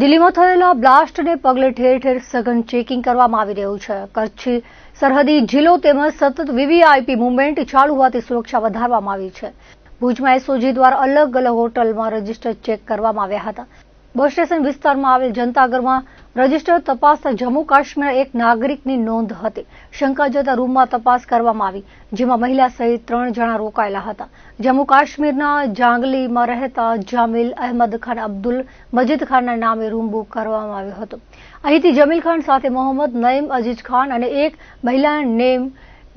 દિલ્હીમાં થયેલા બ્લાસ્ટને પગલે ઠેર ઠેર સઘન ચેકિંગ કરવામાં આવી રહ્યું છે. કચ્છ સરહદી જિલ્લો તેમજ સતત વીવીઆઈપી મુવમેન્ટ ચાલુ હોવાથી સુરક્ષા વધારવામાં આવી છે. ભુજમાં એસઓજી દ્વારા અલગ અલગ હોટલમાં રજીસ્ટર ચેક કરવામાં આવ્યા હતા. બસ સ્ટેશન વિસ્તારમાં આવેલ જનતાગરમાં રજીસ્ટર તપાસતા જમ્મુ કાશ્મીરના એક નાગરિકની નોંધ હતી. શંકા જતા રૂમમાં તપાસ કરવામાં આવી, જેમાં મહિલા સહિત 3 જણા રોકાયેલા હતા. જમ્મુ કાશ્મીરના જાંગલીમાં રહેતા જામિલ અહેમદ ખાન અબ્દુલ મજીદ ખાનના નામે રૂમ બુક કરવામાં આવ્યો હતો. અહીંથી જમીલ ખાન સાથે મોહમ્મદ નઈમ અજીજ ખાન અને એક મહિલા નેમ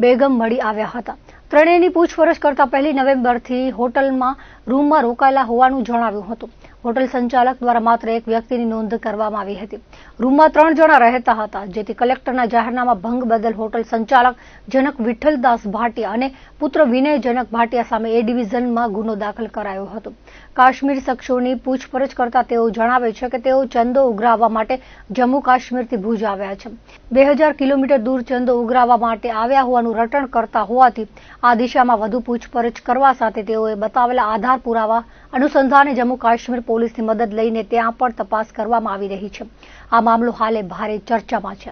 બેગમ મળી આવ્યા હતા. ત્રણેયની પૂછપરછ કરતા 1 નવેમ્બરથી હોટલમાં રૂમમાં રોકાયેલા હોવાનું જણાવ્યું હતું. હોટલ સંચાલક દ્વારા માત્ર એક વ્યક્તિની નોંધ કરવામાં આવી હતી. રૂમમાં 3 જણા રહેતા હતા, જેથી કલેક્ટરના જાહેરનામા ભંગ બદલ હોટલ સંચાલક જનક વિઠ્ઠલદાસ ભાટિયા અને પુત્ર વિનય જનક ભાટિયા સામે એ ડિવિઝનમાં ગુનો દાખલ કરાયો હતો. કાશ્મીર શખ્સોની પૂછપરછ કરતા તેઓ જણાવે છે કે તેઓ ચંદો ઉઘરાવવા માટે જમ્મુ કાશ્મીરથી ભુજ આવ્યા છે. 2000 કિલોમીટર દૂર ચંદો ઉઘરાવવા માટે આવ્યા હોવાનું રટણ કરતા હોવાથી આ દિશામાં વધુ પૂછપરછ કરવા સાથે તેઓએ બતાવેલા આધાર પુરાવા અનુસંધાને જમ્મુ કાશ્મીર પોલીસની મદદ લઈને ત્યાં પણ તપાસ કરવામાં આવી રહી છે. આ મામલો હાલે ભારે ચર્ચામાં છે.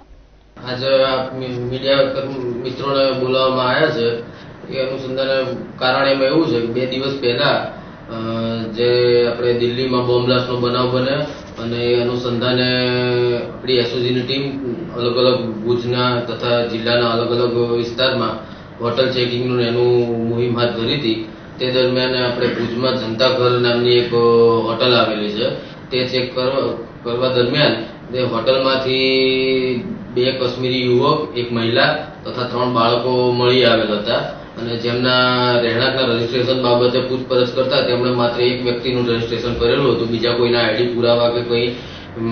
આજે મીડિયા મિત્રોને બોલાવવામાં આવ્યા છે. એ અનુસંધાને કારણ એમાં એવું છે કે 2 દિવસ પહેલા જે આપણે દિલ્હીમાં બોમ્બ બ્લાસ્ટનો બનાવ બને અને એ અનુસંધાને આપણી એસઓજીની ટીમ અલગ અલગ ભુજના તથા જિલ્લાના અલગ અલગ વિસ્તારમાં હોટલ ચેકિંગનું એનું મુહિમ હાથ ધરી હતી. તે દરમિયાન આપણે ભુજમાં જનતાઘર નામની એક હોટલ આવેલી છે. તે ચેક કરવા દરમિયાન તે હોટલમાંથી 2 કાશ્મીરી યુવક, 1 મહિલા તથા 3 બાળકો મળી આવેલ હતા અને જેમના રહેણાંકના રજીસ્ટ્રેશન બાબતે પૂછપરછ કરતા તેમણે માત્ર એક વ્યક્તિનું રજીસ્ટ્રેશન કરેલું હતું. બીજા કોઈના આઈડી પુરાવા કે કોઈ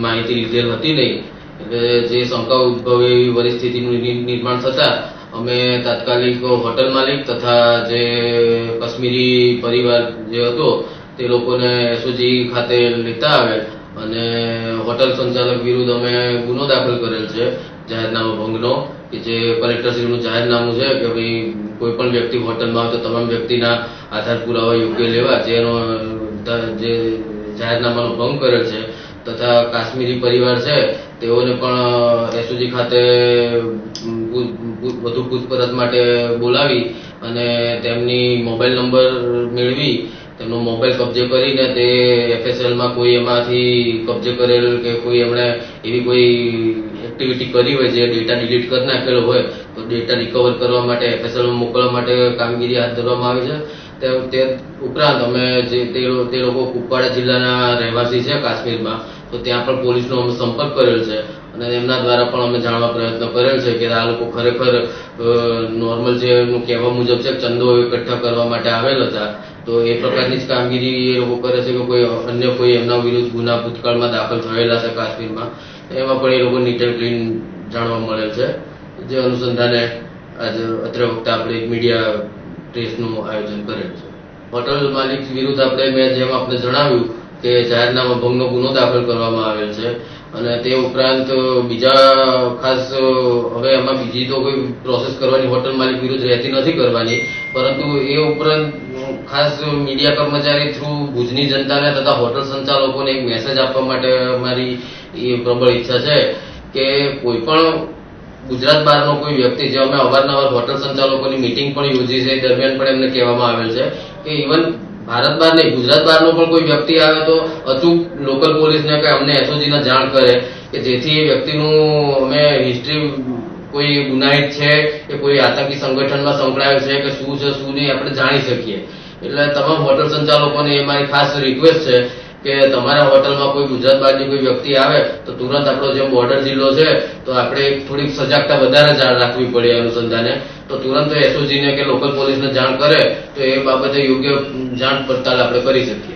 માહિતી લીધેલ હતી નહીં. એટલે જે શંકા ઉદ્ભવે એવી પરિસ્થિતિનું નિર્માણ થતા અમે તાત્કાલિક હોટલ માલિક તથા જે કાશ્મીરી પરિવાર જે હતો તે લોકોને એસઓજી ખાતે લેતા આવેલ અને હોટલ સંચાલક વિરુદ્ધ અમે ગુનો દાખલ કરેલ છે જાહેરનામા ભંગનો, કે જે કલેક્ટરશ્રીનું જાહેરનામું છે કે ભાઈ કોઈ પણ વ્યક્તિ હોટલમાં આવે તો તમામ વ્યક્તિના આધાર પુરાવા યોગ્ય લેવા, જેનો જે જાહેરનામાનો ભંગ કરેલ છે. તથા કાશ્મીરી પરિવાર છે તેઓને પણ એસઓજી ખાતે વધુ પૂછપરછ માટે બોલાવી અને તેમની મોબાઈલ નંબર મેળવી તેમનો મોબાઈલ કબજે કરીને તે એફએસએલમાં કોઈ એમાંથી કબજે કરેલ કે કોઈ એમણે એવી કોઈ એક્ટિવિટી કરી હોય જે ડેટા ડિલીટ કરી નાખેલો હોય તો ડેટા રિકવર કરવા માટે એફએસએલમાં મોકલવા માટે કામગીરી હાથ ધરવામાં આવી છે. તે ઉપરાંત અમે જે તે લોકો કુપવાડા જિલ્લાના રહેવાસી છે કાશ્મીરમાં, તો ત્યાં પણ પોલીસનો અમે સંપર્ક કરેલ છે અને એમના દ્વારા પણ અમે જાણવા પ્રયત્ન કરેલ છે કે આ લોકો ખરેખર નોર્મલ જે એમનું કહેવા મુજબ છે ચંદો એકઠા કરવા માટે આવેલ હતા. તો એ પ્રકારની જ કામગીરી એ લોકો કરે છે કે કોઈ અન્ય કોઈ એમના વિરુદ્ધ ગુના ભૂતકાળમાં દાખલ થયેલા છે કાશ્મીરમાં, એમાં પણ એ લોકો નીટ એન્ડ ક્લીન જાણવા મળેલ છે. જે અનુસંધાને આજે અત્રે વખતે આપણે એક મીડિયા ટેસ્ટનું આયોજન કરેલ છે. હોટલ માલિક વિરુદ્ધ મેં જેમ આપણે જણાવ્યું કે જાહેરનામા ભંગનો ગુનો દાખલ કરવામાં આવેલ છે અને તે ઉપરાંત બીજા ખાસ હવે એમાં બીજી તો કોઈ પ્રોસેસ કરવાની હોટલ માલિક વિરુદ્ધ રહેતી નથી કરવાની, પરંતુ એ ઉપરાંત ખાસ મીડિયા કર્મચારી થ્રુ ભુજની જનતાને તથા હોટલ સંચાલકોને એક મેસેજ આપવા માટે મારી એ પ્રબળ ઈચ્છા છે કે કોઈ પણ ગુજરાત બહારનો કોઈ વ્યક્તિ, જે અમે અવારનવાર હોટલ સંચાલકોની મિટિંગ પણ યોજી છે, દરમિયાન પણ એમને કહેવામાં આવેલ છે કે ઇવન ભારત બહાર નહીં, ગુજરાત બહારનો પણ કોઈ વ્યક્તિ આવે તો અચૂક લોકલ પોલીસને કે અમને એસઓજીને જાણ કરે કે જેથી એ વ્યક્તિનું અમે હિસ્ટ્રી કોઈ ગુનાહિત છે કે કોઈ આતંકી સંગઠનમાં સંકળાયેલ છે કે શું છે શું નહીં આપણે જાણી શકીએ. એટલે તમામ હોટલ સંચાલકોને એ મારી ખાસ રિક્વેસ્ટ છે કે તમારા હોટલમાં કોઈ ગુજરાત બહારની કોઈ વ્યક્તિ આવે તો તુરંત આપણો જે બોર્ડર જિલ્લો છે તો આપણે થોડીક સજાગતા વધારે રાખવી પડે અનુસંધાને, તો તુરંત એસઓજીને કે લોકલ પોલીસને જાણ કરે તો એ બાબતે યોગ્ય જાણ પડતાલ આપણે કરી શકીએ.